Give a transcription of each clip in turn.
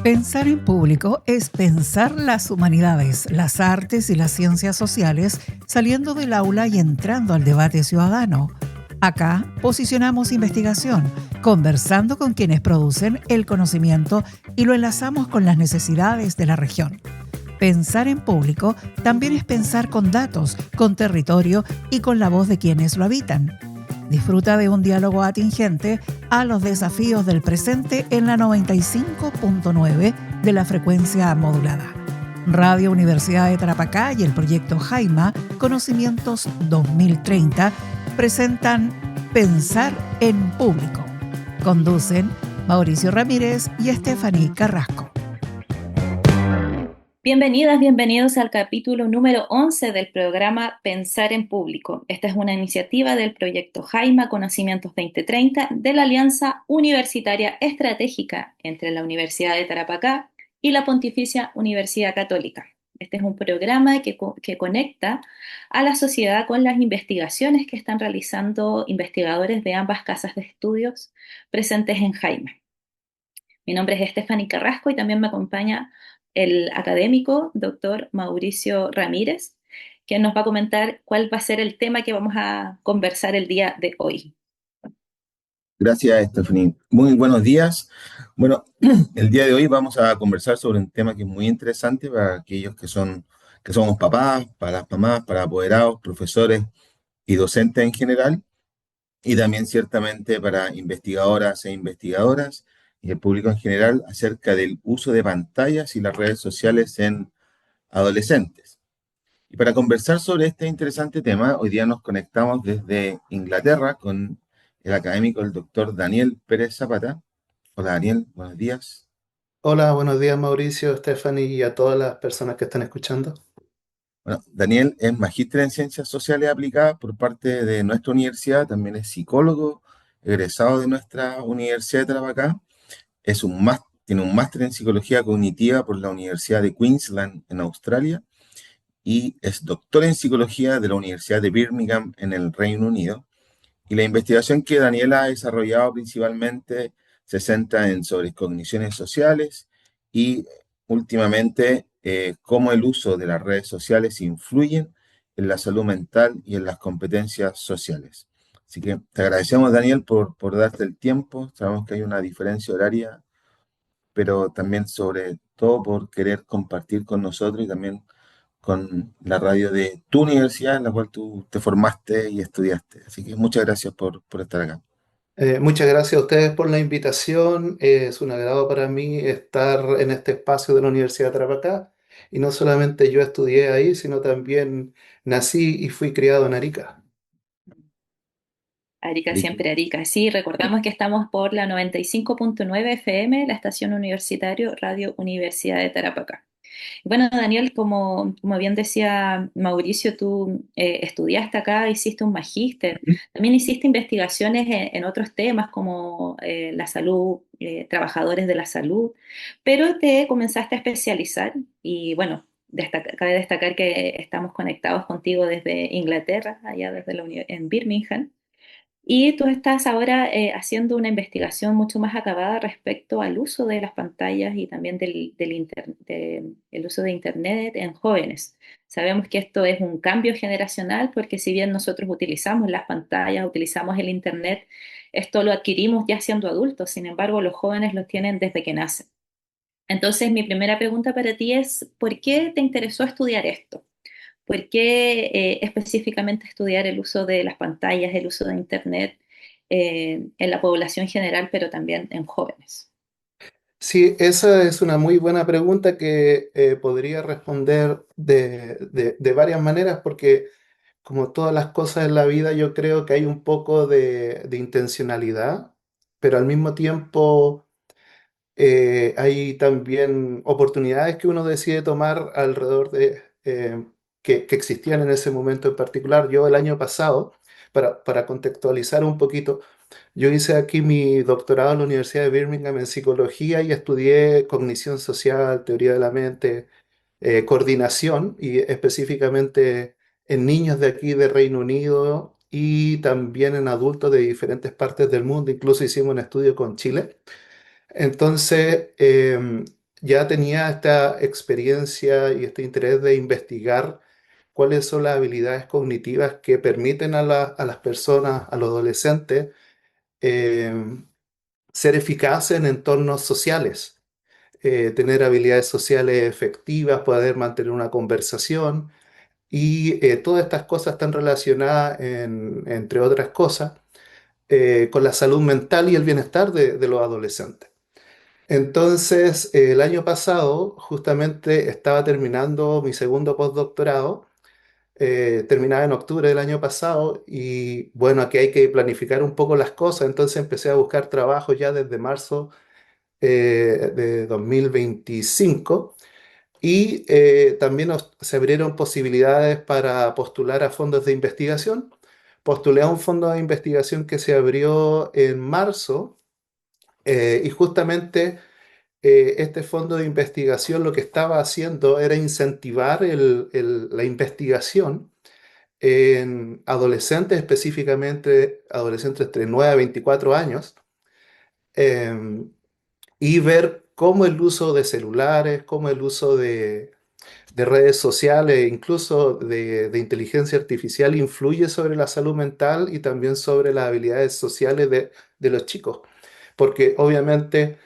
Pensar en público es pensar las humanidades, las artes y las ciencias sociales saliendo del aula y entrando al debate ciudadano. Acá posicionamos investigación, conversando con quienes producen el conocimiento y lo enlazamos con las necesidades de la región. Pensar en público también es pensar con datos, con territorio y con la voz de quienes lo habitan. Disfruta de un diálogo atingente a los desafíos del presente en la 95.9 de la frecuencia modulada. Radio Universidad de Tarapacá y el proyecto Jaima Conocimientos 2030 presentan Pensar en Público. Conducen Mauricio Ramírez y Stephanie Carrasco. Bienvenidas, bienvenidos al capítulo número 11 del programa Pensar en Público. Esta es una iniciativa del proyecto Jaima Conocimientos 2030 de la Alianza Universitaria Estratégica entre la Universidad de Tarapacá y la Pontificia Universidad Católica. Este es un programa que conecta a la sociedad con las investigaciones que están realizando investigadores de ambas casas de estudios presentes en Jaima. Mi nombre es Stephanie Carrasco y también me acompaña el académico doctor Mauricio Ramírez, quien nos va a comentar cuál va a ser el tema que vamos a conversar el día de hoy. Gracias, Stephanie. Muy buenos días. Bueno, el día de hoy vamos a conversar sobre un tema que es muy interesante para aquellos que somos papás, para las mamás, para apoderados, profesores y docentes en general, y también ciertamente para investigadoras e investigadoras y el público en general acerca del uso de pantallas y las redes sociales en adolescentes. Y para conversar sobre este interesante tema, hoy día nos conectamos desde Inglaterra con el académico, el doctor Daniel Pérez Zapata. Hola Daniel, buenos días. Hola, buenos días Mauricio, Stephanie y a todas las personas que están escuchando. Bueno, Daniel es magíster en Ciencias Sociales Aplicadas por parte de nuestra universidad, también es psicólogo, egresado de nuestra Universidad de Tarapacá, tiene un máster en Psicología Cognitiva por la Universidad de Queensland en Australia y es doctor en Psicología de la Universidad de Birmingham en el Reino Unido. Y la investigación que Daniela ha desarrollado principalmente se centra en sobre cogniciones sociales y últimamente cómo el uso de las redes sociales influyen en la salud mental y en las competencias sociales. Así que te agradecemos, Daniel, por darte el tiempo. Sabemos que hay una diferencia horaria, pero también sobre todo por querer compartir con nosotros y también con la radio de tu universidad en la cual tú te formaste y estudiaste. Así que muchas gracias por estar acá. Muchas gracias a ustedes por la invitación. Es un agrado para mí estar en este espacio de la Universidad de Tarapacá. Y no solamente yo estudié ahí, sino también nací y fui criado en Arica. Arica Ricky. siempre Arica. Sí, recordamos que estamos por la 95.9 FM, la estación universitario Radio Universidad de Tarapacá. Bueno, Daniel, como bien decía Mauricio, tú estudiaste acá, hiciste un magíster, también hiciste investigaciones en otros temas como la salud, trabajadores de la salud, pero te comenzaste a especializar y bueno, cabe destacar que estamos conectados contigo desde Inglaterra, allá desde en Birmingham. Y tú estás ahora haciendo una investigación mucho más acabada respecto al uso de las pantallas y también el uso de Internet en jóvenes. Sabemos que esto es un cambio generacional porque si bien nosotros utilizamos las pantallas, utilizamos el Internet, esto lo adquirimos ya siendo adultos, sin embargo los jóvenes lo tienen desde que nacen. Entonces mi primera pregunta para ti es, ¿por qué te interesó estudiar esto? ¿Por qué específicamente estudiar el uso de las pantallas, el uso de Internet en la población general, pero también en jóvenes? Sí, esa es una muy buena pregunta que podría responder de varias maneras, porque como todas las cosas en la vida, yo creo que hay un poco de intencionalidad, pero al mismo tiempo hay también oportunidades que uno decide tomar alrededor que existían en ese momento en particular. Yo el año pasado, para contextualizar un poquito, yo hice aquí mi doctorado en la Universidad de Birmingham en psicología y estudié cognición social, teoría de la mente, coordinación y específicamente en niños de aquí de Reino Unido y también en adultos de diferentes partes del mundo. Incluso hicimos un estudio con Chile. Entonces, ya tenía esta experiencia y este interés de investigar cuáles son las habilidades cognitivas que permiten a las personas, a los adolescentes, em, ser eficaces en entornos sociales, tener habilidades sociales efectivas, poder mantener una conversación y todas estas cosas están relacionadas, entre otras cosas, con la salud mental y el bienestar de los adolescentes. Entonces, el año pasado justamente estaba terminando mi segundo postdoctorado, terminaba en octubre del año pasado y bueno, aquí hay que planificar un poco las cosas, entonces empecé a buscar trabajo ya desde marzo de 2025 y también se abrieron posibilidades para postular a fondos de investigación. Postulé a un fondo de investigación que se abrió en marzo y justamente este fondo de investigación lo que estaba haciendo era incentivar la investigación en adolescentes, específicamente adolescentes entre 9 a 24 años, em, y ver cómo el uso de celulares, cómo el uso de redes sociales, incluso de inteligencia artificial, influye sobre la salud mental y también sobre las habilidades sociales de los chicos. Porque obviamente,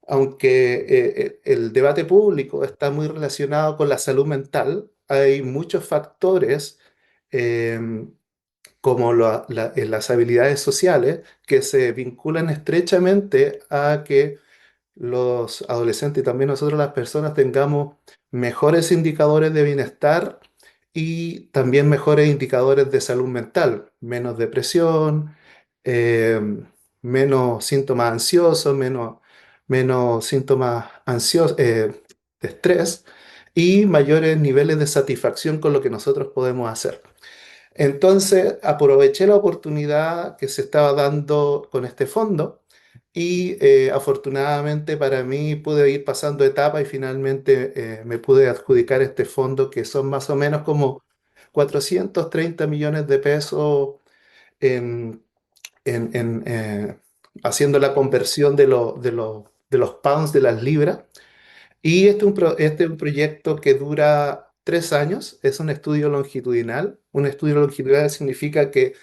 aunque el debate público está muy relacionado con la salud mental, hay muchos factores em, como las habilidades sociales que se vinculan estrechamente a que los adolescentes y también nosotros las personas tengamos mejores indicadores de bienestar y también mejores indicadores de salud mental, menos depresión, eh, menos síntomas ansiosos, menos síntomas ansiosos, de estrés y mayores niveles de satisfacción con lo que nosotros podemos hacer. Entonces aproveché la oportunidad que se estaba dando con este fondo y afortunadamente para mí pude ir pasando etapas y finalmente me pude adjudicar este fondo que son más o menos como 430 millones de pesos en, en, haciendo la conversión de los pounds de las libras. Y este es un proyecto que dura 3 años, es un estudio longitudinal. Un estudio longitudinal significa que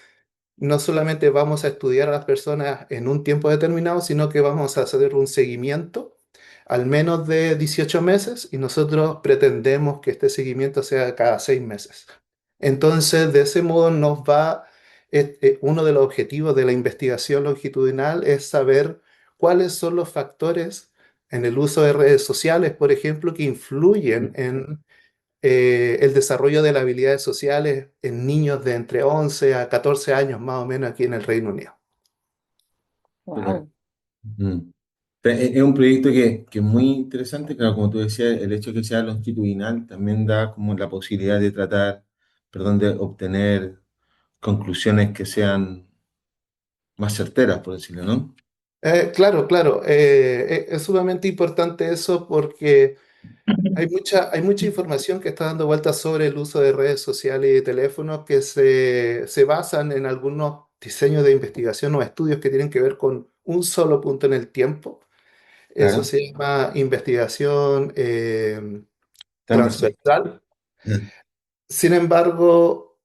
no solamente vamos a estudiar a las personas en un tiempo determinado, sino que vamos a hacer un seguimiento al menos de 18 meses y nosotros pretendemos que este seguimiento sea cada 6 meses. Entonces, de ese modo uno de los objetivos de la investigación longitudinal es saber cuáles son los factores en el uso de redes sociales, por ejemplo, que influyen en el desarrollo de las habilidades sociales en niños de entre 11 a 14 años más o menos aquí en el Reino Unido. Súper. Wow. Mm. Es un proyecto que es muy interesante, claro, como tú decías, el hecho de que sea longitudinal también da como la posibilidad de tratar, perdón, de obtener conclusiones que sean más certeras, por decirlo, ¿no? Claro, claro, es sumamente importante eso porque hay mucha información que está dando vueltas sobre el uso de redes sociales y de teléfonos que se basan en algunos diseños de investigación o estudios que tienen que ver con un solo punto en el tiempo. Eso Claro, se llama investigación transversal. transversal. Sin embargo,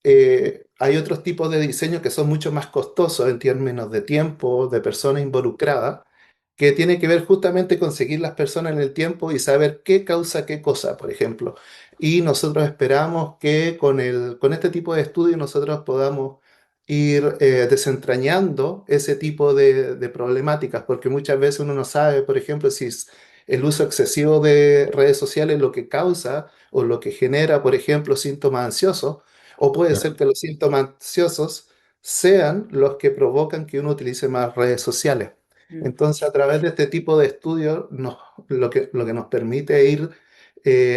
hay otros tipos de diseño que son mucho más costosos en términos de tiempo, de personas involucradas, que tiene que ver justamente con seguir las personas en el tiempo y saber qué causa qué cosa, por ejemplo. Y nosotros esperamos que con este tipo de estudios nosotros podamos ir desentrañando ese tipo de problemáticas, porque muchas veces uno no sabe, por ejemplo, si es el uso excesivo de redes sociales lo que causa o lo que genera, por ejemplo, síntomas ansiosos, o puede Claro, ser que los síntomas ansiosos sean los que provocan que uno utilice más redes sociales. Mm. Entonces, a través de este tipo de estudios, lo que nos permite ir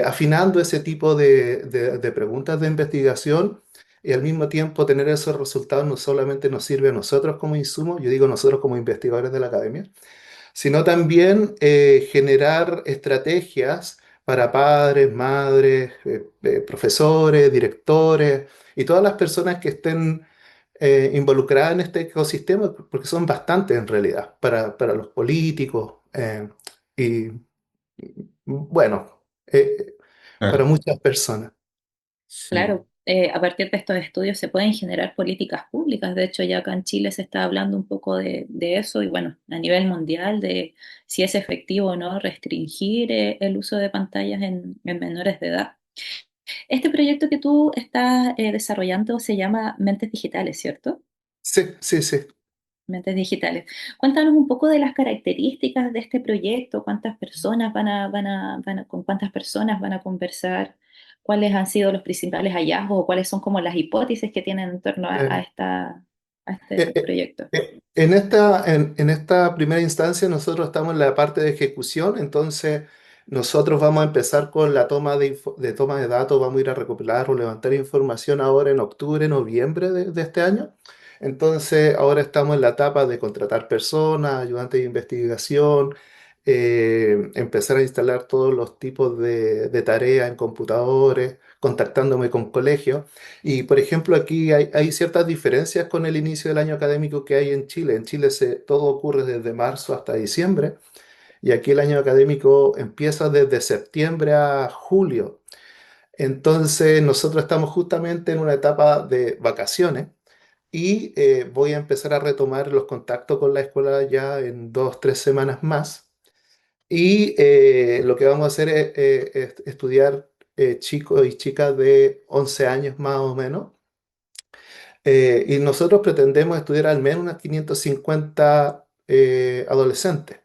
afinando ese tipo de preguntas de investigación y al mismo tiempo tener esos resultados no solamente nos sirve a nosotros como insumo, yo digo nosotros como investigadores de la academia, sino también generar estrategias para padres, madres, profesores, directores y todas las personas que estén involucradas en este ecosistema, porque son bastantes en realidad, para los políticos, Eh, y bueno, para Claro, muchas personas. sí. Claro, a partir de estos estudios se pueden generar políticas públicas. De hecho, ya acá en Chile se está hablando un poco de eso y bueno, a nivel mundial de si es efectivo o no restringir el uso de pantallas en menores de edad. Este proyecto que tú estás desarrollando se llama Mentes Digitales, ¿cierto? Sí, sí, sí. Mentes Digitales. Cuéntanos un poco de las características de este proyecto, cuántas personas con cuántas personas van a conversar, cuáles han sido los principales hallazgos o cuáles son como las hipótesis que tienen en torno Eh, a eh, este eh, proyecto. en esta primera instancia nosotros estamos en la parte de ejecución, entonces nosotros vamos a empezar con la de toma de datos, vamos a ir a recopilar o levantar información ahora en octubre, noviembre de este año. Entonces ahora estamos en la etapa de contratar personas, ayudantes de investigación, empezar a instalar todos los tipos de tareas en computadores, contactándome con colegios. Y por ejemplo, aquí hay ciertas diferencias con el inicio del año académico que hay en Chile. En Chile todo ocurre desde marzo hasta diciembre y aquí el año académico empieza desde septiembre a julio. Entonces, nosotros estamos justamente en una etapa de vacaciones y voy a empezar a retomar los contactos con la escuela ya en 2, 3 semanas más. Y lo que vamos a hacer es estudiar chicos y chicas de 11 años más o menos y nosotros pretendemos estudiar al menos unas 550 adolescentes.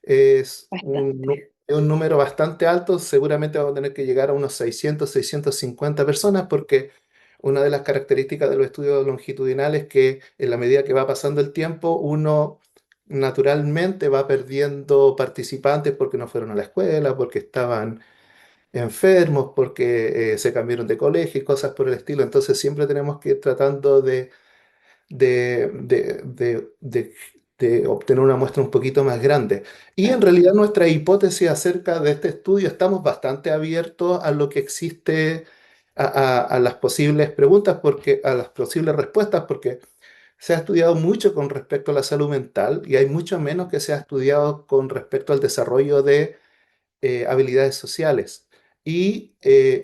Bastante. Es un número bastante alto, seguramente vamos a tener que llegar a unos 600, 650 personas porque una de las características de los estudios longitudinales es que en la medida que va pasando el tiempo, uno naturalmente va perdiendo participantes porque no fueron a la escuela, porque estaban enfermos, porque se cambiaron de colegio y cosas por el estilo. Entonces siempre tenemos que ir tratando de, de- de- de- de obtener una muestra un poquito más grande. Y en realidad nuestra hipótesis acerca de este estudio, estamos bastante abiertos a lo que existe, a las posibles preguntas, a las posibles respuestas, porque se ha estudiado mucho con respecto a la salud mental y hay mucho menos que se ha estudiado con respecto al desarrollo de habilidades sociales. Y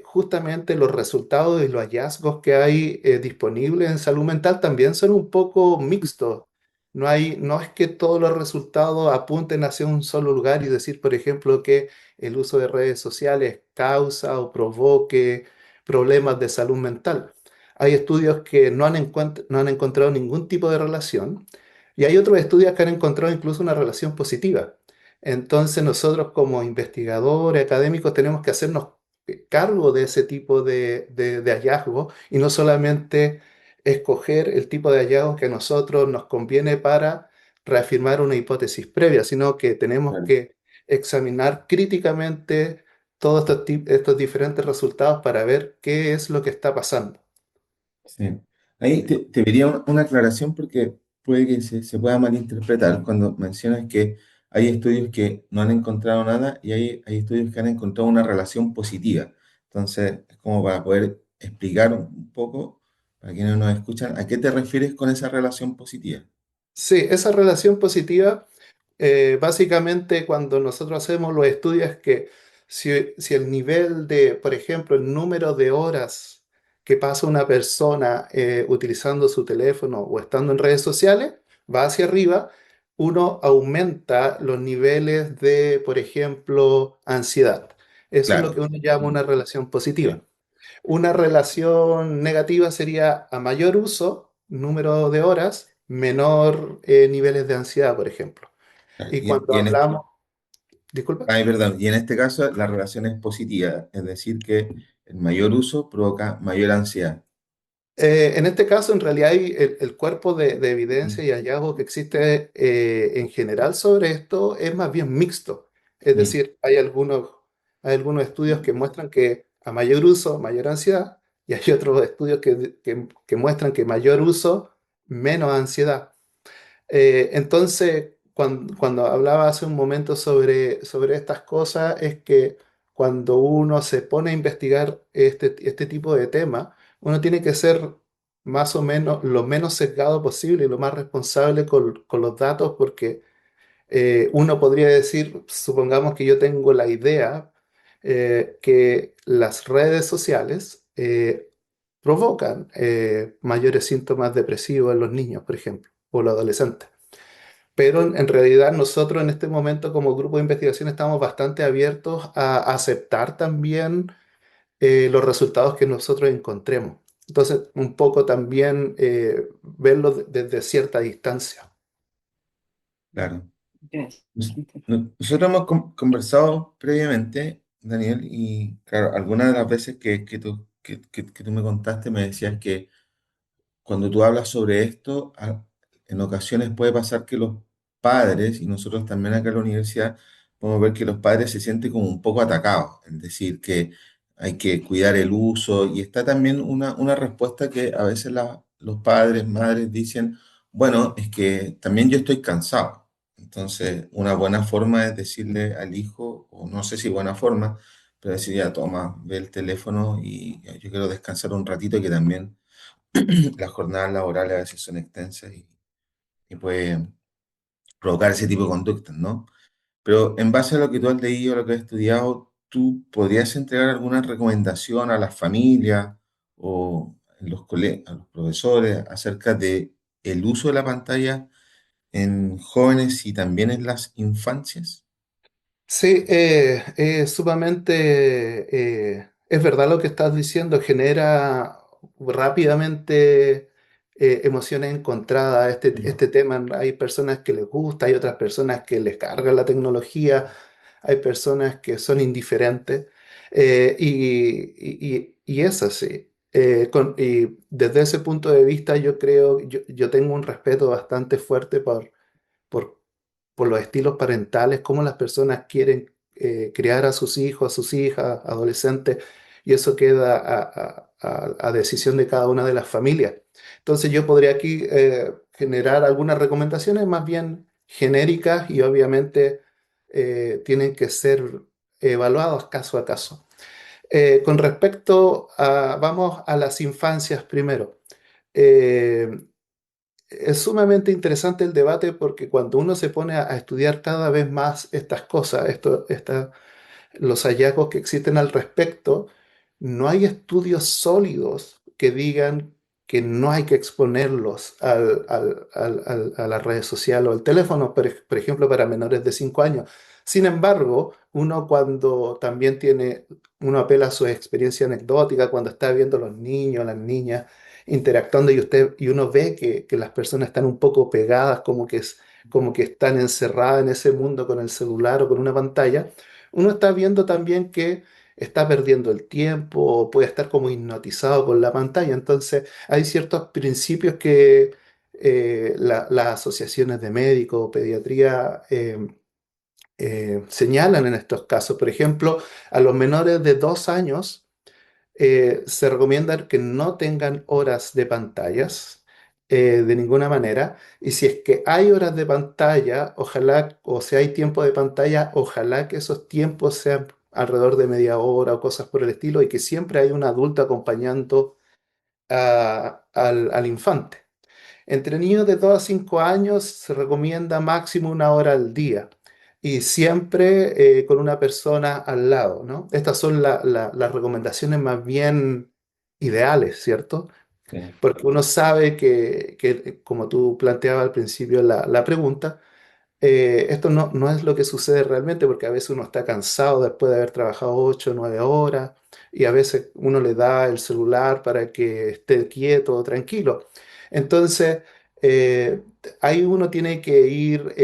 justamente los resultados y los hallazgos que hay disponibles en salud mental también son un poco mixtos. No es que todos los resultados apunten hacia un solo lugar y decir, por ejemplo, que el uso de redes sociales causa o provoque problemas de salud mental. Hay estudios que no han encontrado ningún tipo de relación y hay otros estudios que han encontrado incluso una relación positiva. Entonces nosotros como investigadores académicos tenemos que hacernos cargo de ese tipo de hallazgos y no solamente escoger el tipo de hallazgos que a nosotros nos conviene para reafirmar una hipótesis previa, sino que tenemos Claro. que examinar críticamente todos estos diferentes resultados para ver qué es lo que está pasando. Sí. Ahí te pediría una aclaración porque puede que se pueda malinterpretar cuando mencionas que hay estudios que no han encontrado nada y hay estudios que han encontrado una relación positiva. Entonces, es como para poder explicar un poco, para quienes nos escuchan, ¿a qué te refieres con esa relación positiva? Sí, esa relación positiva, básicamente cuando nosotros hacemos los estudios es que si el nivel de, por ejemplo, el número de horas que pasa una persona utilizando su teléfono o estando en redes sociales va hacia arriba, uno aumenta los niveles de, por ejemplo, ansiedad. Eso es lo que Claro. uno llama una relación positiva. Sí. Una relación negativa sería a mayor uso, número de horas, menor niveles de ansiedad, por ejemplo. Y cuando Y en este, hablamos, disculpa, ay, perdón, y en este caso la relación es positiva, es decir, que el mayor uso provoca mayor ansiedad. En este caso en realidad hay el cuerpo de evidencia y hallazgo que existe en general sobre esto es más bien mixto. Es Mm, decir, hay algunos estudios que muestran que a mayor uso, mayor ansiedad, y hay otros estudios que muestran que mayor uso, menos ansiedad. Entonces, cuando hablaba hace un momento sobre estas cosas, es que cuando uno se pone a investigar este tipo de temas, uno tiene que ser más o menos lo menos sesgado posible y lo más responsable con los datos, porque Uno podría decir, supongamos que yo tengo la idea que las redes sociales provocan mayores síntomas depresivos en los niños, por ejemplo, o los adolescentes. Pero en realidad nosotros en este momento como grupo de investigación estamos bastante abiertos a aceptar también los resultados que nosotros encontremos. Entonces, un poco también verlo desde cierta distancia. Claro. Yes. Nosotros hemos conversado previamente, Daniel, y claro, algunas de las veces que tú me contaste me decías que cuando tú hablas sobre esto, en ocasiones puede pasar que los padres, y nosotros también acá en la universidad, podemos ver que los padres se sienten como un poco atacados, es decir, que hay que cuidar el uso, y está también una respuesta que a veces los padres, madres dicen, bueno, es que también yo estoy cansado. Entonces, una buena forma es decirle al hijo, o no sé si buena forma, pero decir, ya toma, ve el teléfono y yo quiero descansar un ratito que también las jornadas laborales a veces son extensas y puede provocar ese tipo de conductas, ¿no? Pero en base a lo que tú has leído, a lo que has estudiado, ¿tú podrías entregar alguna recomendación a las familias o a los profesores acerca de el uso de la pantalla en jóvenes y también en las infancias? Sí, es verdad lo que estás diciendo, genera rápidamente emociones encontradas este tema. Hay personas que les gusta, hay otras personas que les carga la tecnología, hay personas que son indiferentes y es así. Y desde ese punto de vista yo creo, yo tengo un respeto bastante fuerte por por los estilos parentales, cómo las personas quieren criar a sus hijos, a sus hijas, adolescentes, y eso queda a decisión de cada una de las familias. Entonces yo podría aquí generar algunas recomendaciones más bien genéricas y obviamente tienen que ser evaluadas caso a caso. Con respecto vamos a las infancias primero. Eh, es sumamente interesante el debate porque cuando uno se pone a estudiar cada vez más estas cosas, los hallazgos que existen al respecto, no hay estudios sólidos que digan que no hay que exponerlos a las redes sociales o al teléfono, por ejemplo, para menores de 5 años. Sin embargo, uno cuando también uno apela a su experiencia anecdótica, cuando está viendo a los niños, las niñas interactuando y uno ve que las personas están un poco pegadas, como que están encerradas en ese mundo con el celular o con una pantalla, uno está viendo también que está perdiendo el tiempo o puede estar como hipnotizado con la pantalla. Entonces, hay ciertos principios que las asociaciones de médicos o pediatría señalan en estos casos. Por ejemplo, a los menores de 2 años se recomienda que no tengan horas de pantallas de ninguna manera. Y si es que hay horas de pantalla, ojalá, o si hay tiempo de pantalla, ojalá que esos tiempos sean alrededor de media hora o cosas por el estilo y que siempre hay un adulto acompañando al infante. Entre niños de 2 a 5 años se recomienda máximo 1 hora al día y siempre con una persona al lado, ¿no? Estas son las recomendaciones más bien ideales, ¿cierto? Sí, Porque uno sabe como tú planteabas al principio la pregunta, esto no es lo que sucede realmente porque a veces uno está cansado después de haber trabajado 8 o 9 horas y a veces uno le da el celular para que esté quieto, tranquilo. Entonces, eh, ahí uno tiene que ir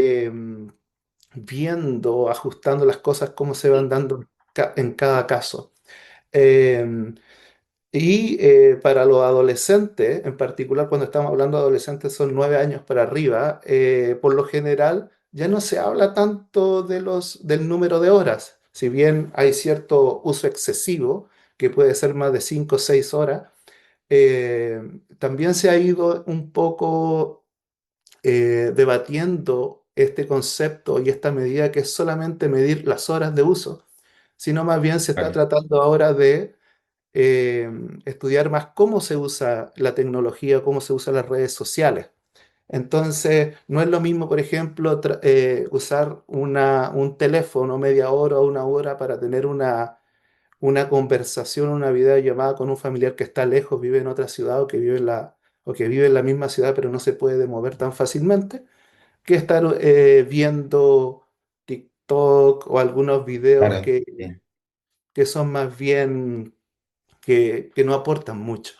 viendo, ajustando las cosas como se van dando en cada caso. Em, para los adolescentes, en particular cuando estamos hablando de adolescentes son 9 años para arriba, por lo general ya no se habla tanto del número de horas. Si bien hay cierto uso excesivo, que puede ser más de 5 o 6 horas, eh, también se ha ido un poco debatiendo este concepto y esta medida que es solamente medir las horas de uso, sino más bien se está claro. tratando ahora de eh, estudiar más cómo se usa la tecnología, cómo se usan las redes sociales. Entonces, no es lo mismo, por ejemplo, usar un teléfono media hora o una hora para tener una conversación, una videollamada con un familiar que está lejos, vive en otra ciudad o que vive en la misma ciudad, pero no se puede mover tan fácilmente, que estar viendo TikTok o algunos videos Claro, sí, que son más bien que no aportan mucho.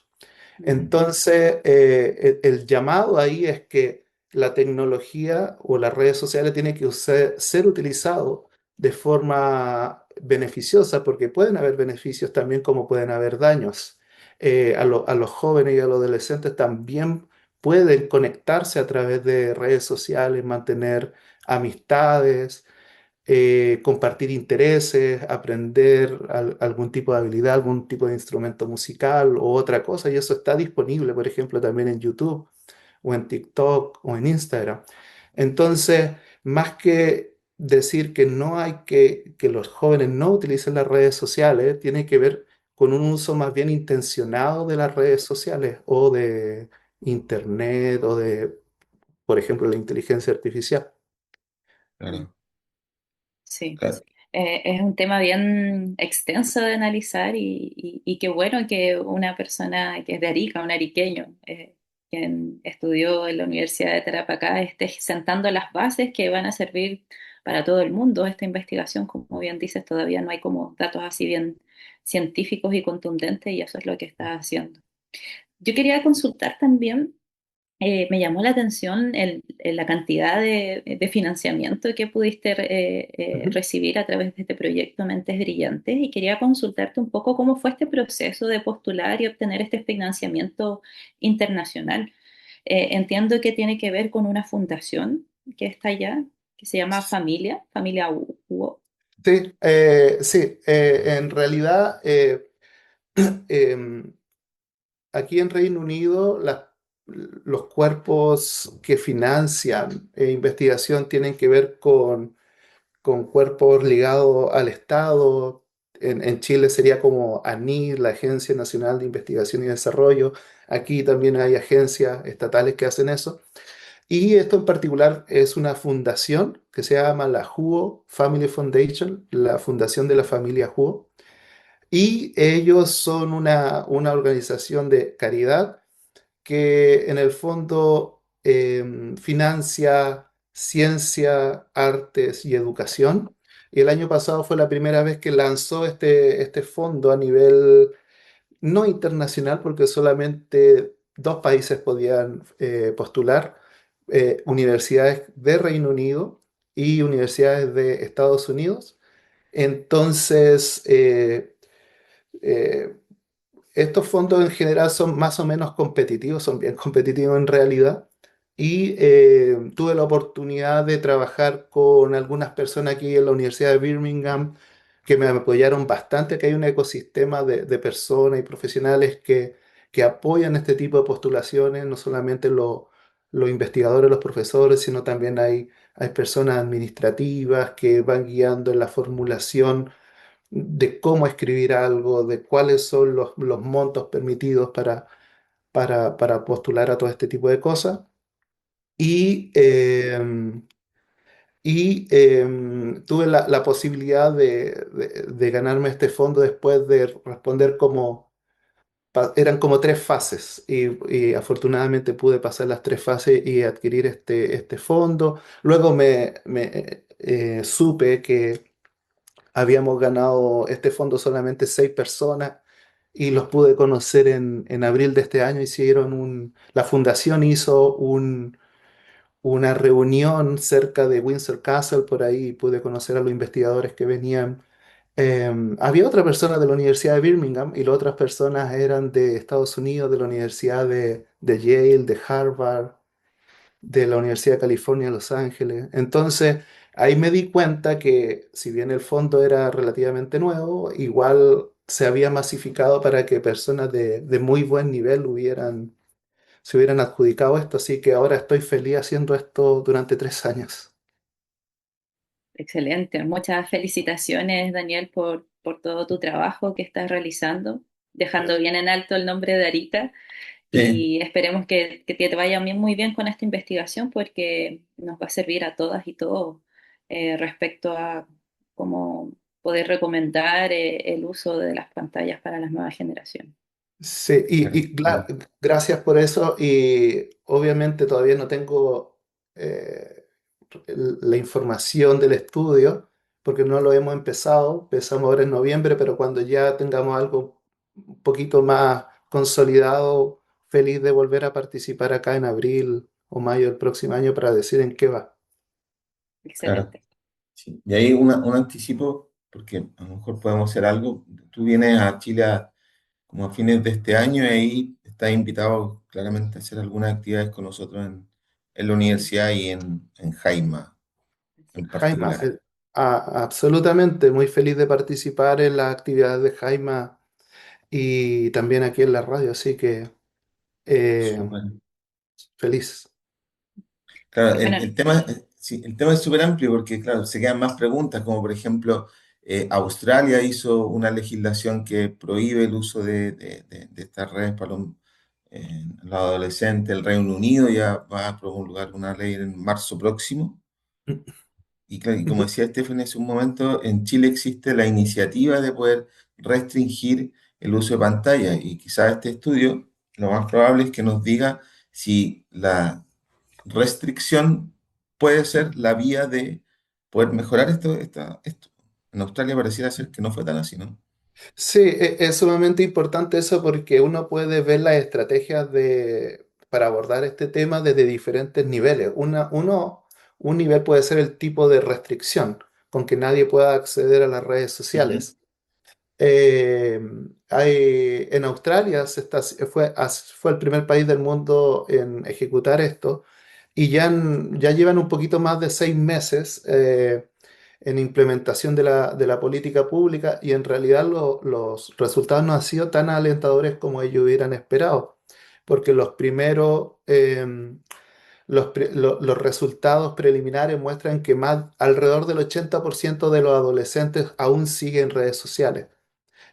Ujú. Entonces, el llamado ahí es que la tecnología o las redes sociales tienen que ser utilizado de forma beneficiosa, porque pueden haber beneficios también como pueden haber daños. A los jóvenes y a los adolescentes también pueden conectarse a través de redes sociales, mantener amistades, compartir intereses, aprender algún tipo de habilidad, algún tipo de instrumento musical o otra cosa, y eso está disponible, por ejemplo, también en YouTube o en TikTok o en Instagram. Entonces, más que decir que no hay que los jóvenes no utilicen las redes sociales, tiene que ver con un uso más bien intencionado de las redes sociales o de Internet o de, por ejemplo, la inteligencia artificial. Mm. claro, Sí. claro, Es un tema bien extenso de analizar y qué bueno que una persona que es de Arica, un ariqueño, quien estudió en la Universidad de Tarapacá, esté sentando las bases que van a servir para todo el mundo. Esta investigación, como bien dices, todavía no hay como datos así bien científicos y contundentes y eso es lo que está haciendo. Yo quería consultar también. Me llamó la atención la cantidad de financiamiento que pudiste Ujú. recibir a través de este proyecto Mentes Brillantes y quería consultarte un poco cómo fue este proceso de postular y obtener este financiamiento internacional. Entiendo que tiene que ver con una fundación que está allá, que se llama Familia UO. Sí, sí, en realidad em, aquí en Reino Unido los cuerpos que financian investigación tienen que ver con cuerpos ligados al Estado. En Chile sería como ANID, la Agencia Nacional de Investigación y Desarrollo. Aquí también hay agencias estatales que hacen eso. Y esto en particular es una fundación que se llama la Huo Family Foundation, la fundación de la familia Huo. Y ellos son una organización de caridad que en el fondo financia ciencia, artes y educación. Y el año pasado fue la primera vez que lanzó este fondo a nivel no internacional, porque solamente dos países podían postular, universidades de Reino Unido y universidades de Estados Unidos. Entonces, eh, estos fondos en general son más o menos competitivos, son bien competitivos en realidad. Y tuve la oportunidad de trabajar con algunas personas aquí en la Universidad de Birmingham que me apoyaron bastante, que hay un ecosistema de personas y profesionales que apoyan este tipo de postulaciones, no solamente los investigadores, los profesores, sino también hay personas administrativas que van guiando en la formulación de cómo escribir algo, de cuáles son los montos permitidos para postular a todo este tipo de cosas. Y, tuve la posibilidad de ganarme este fondo después de responder eran como tres fases y afortunadamente pude pasar las tres fases y adquirir este fondo. Luego supe que habíamos ganado este fondo solamente 6 personas y los pude conocer en abril de este año. La fundación hizo una reunión cerca de Windsor Castle, por ahí y pude conocer a los investigadores que venían. Había otra persona de la Universidad de Birmingham y las otras personas eran de Estados Unidos, de la Universidad de Yale, de Harvard, de la Universidad de California, Los Ángeles. Entonces, ahí me di cuenta que si bien el fondo era relativamente nuevo, igual se había masificado para que personas de muy buen nivel se hubieran adjudicado esto. Así que ahora estoy feliz haciendo esto durante 3 años. Excelente. Muchas felicitaciones, Daniel, por todo tu trabajo que estás realizando, dejando bien en alto el nombre de Arica. Sí, y esperemos que te vaya muy bien con esta investigación porque nos va a servir a todas y todos respecto a cómo poder recomendar el uso de las pantallas para las nuevas generaciones. Sí, claro, claro. gracias por eso. Y obviamente todavía no tengo eh, la información del estudio porque no lo hemos empezado. Empezamos ahora en noviembre, pero cuando ya tengamos algo un poquito más consolidado, feliz de volver a participar acá en abril o mayo del próximo año para decir en qué va. Claro. Excelente. Sí. Y ahí un anticipo, porque a lo mejor podemos hacer algo. Tú vienes a Chile como a fines de este año y ahí estás invitado claramente a hacer algunas actividades con nosotros en la universidad y en Jaima Sí. en Jaima, particular. absolutamente muy feliz de participar en las actividades de Jaima y también aquí en la radio, así que eh, Súper. feliz. Claro, Bueno, sí, el tema es súper amplio porque, claro, se quedan más preguntas, como por ejemplo, Australia hizo una legislación que prohíbe el uso de estas redes para los adolescentes. El Reino Unido ya va a promulgar una ley en marzo próximo. Y, claro, y como decía Stephanie hace un momento, en Chile existe la iniciativa de poder restringir el uso de pantalla y quizás este estudio, lo más probable es que nos diga si la restricción puede ser la vía de poder mejorar esto. En Australia pareciera ser que no fue tan así, ¿no? Sí, es sumamente importante eso porque uno puede ver las estrategias para abordar este tema desde diferentes niveles. Un nivel puede ser el tipo de restricción, con que nadie pueda acceder a las redes Ujú. sociales. Eh, en Australia fue el primer país del mundo en ejecutar esto y ya llevan un poquito más de 6 meses en implementación de la política pública y en realidad los resultados no han sido tan alentadores como ellos hubieran esperado, porque los resultados preliminares muestran que alrededor del 80% de los adolescentes aún siguen redes sociales.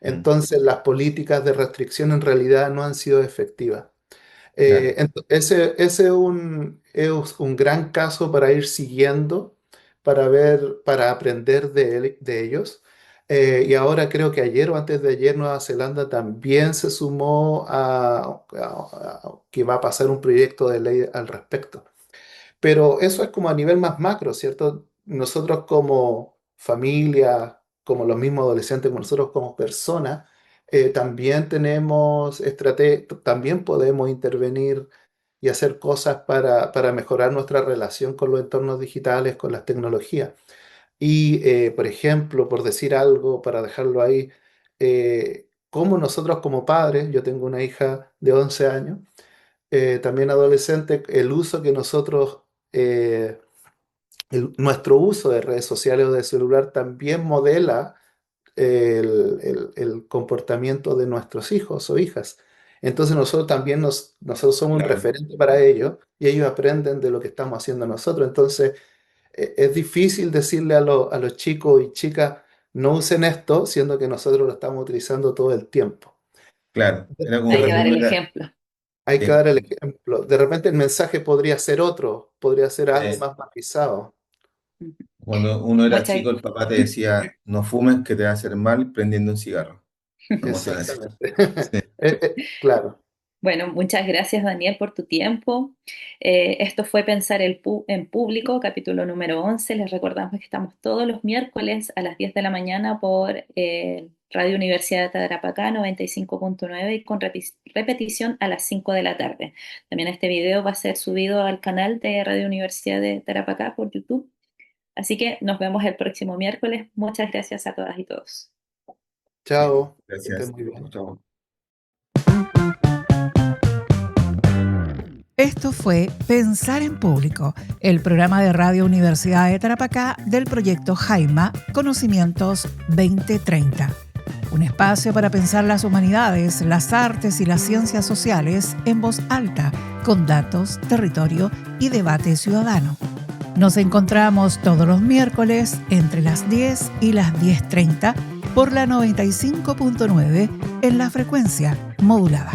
Mm, Entonces, las políticas de restricción en realidad no han sido efectivas. claro, Ese es un gran caso para ir siguiendo, para ver, para aprender de ellos. Y ahora creo que ayer o antes de ayer Nueva Zelanda también se sumó a que va a pasar un proyecto de ley al respecto. Pero eso es como a nivel más macro, ¿cierto? Nosotros como familia, como los mismos adolescentes, como nosotros como personas, también también podemos intervenir y hacer cosas para mejorar nuestra relación con los entornos digitales, con las tecnologías. Y, por ejemplo, por decir algo, para dejarlo ahí, como nosotros como padres, yo tengo una hija de 11 años, también adolescente, el uso que nosotros, nuestro uso de redes sociales o de celular también modela el comportamiento de nuestros hijos o hijas. Entonces nosotros somos un claro, referente para ellos y ellos aprenden de lo que estamos haciendo nosotros. Entonces es difícil decirle a los chicos y chicas, no usen esto, siendo que nosotros lo estamos utilizando todo el tiempo. claro. Era como hay De que dar el recomendar. ejemplo. Hay que Sí, dar el ejemplo. De repente el mensaje podría ser otro, podría ser algo sí. más matizado. Ujú. Cuando uno era Muchas, chico, el papá te decía, no fumes, que te va a hacer mal prendiendo un cigarro. Promoción así. Exactamente. Sí, Claro. bueno, muchas gracias Daniel por tu tiempo. Esto fue Pensar en Público, capítulo número 11. Les recordamos que estamos todos los miércoles a las 10 de la mañana por Radio Universidad de Tarapacá 95.9 y con repetición a las 5 de la tarde. También este video va a ser subido al canal de Radio Universidad de Tarapacá por YouTube. Así que nos vemos el próximo miércoles. Muchas gracias a todas y todos. sí. Chao. Que estén Gracias. muy Chau, bien. chau. Esto fue Pensar en Público, el programa de Radio Universidad de Tarapacá del proyecto Jaima Conocimientos 2030. Un espacio para pensar las humanidades, las artes y las ciencias sociales en voz alta, con datos, territorio y debate ciudadano. Nos encontramos todos los miércoles entre las 10 y las 10:30 por la 95.9 en la frecuencia modulada.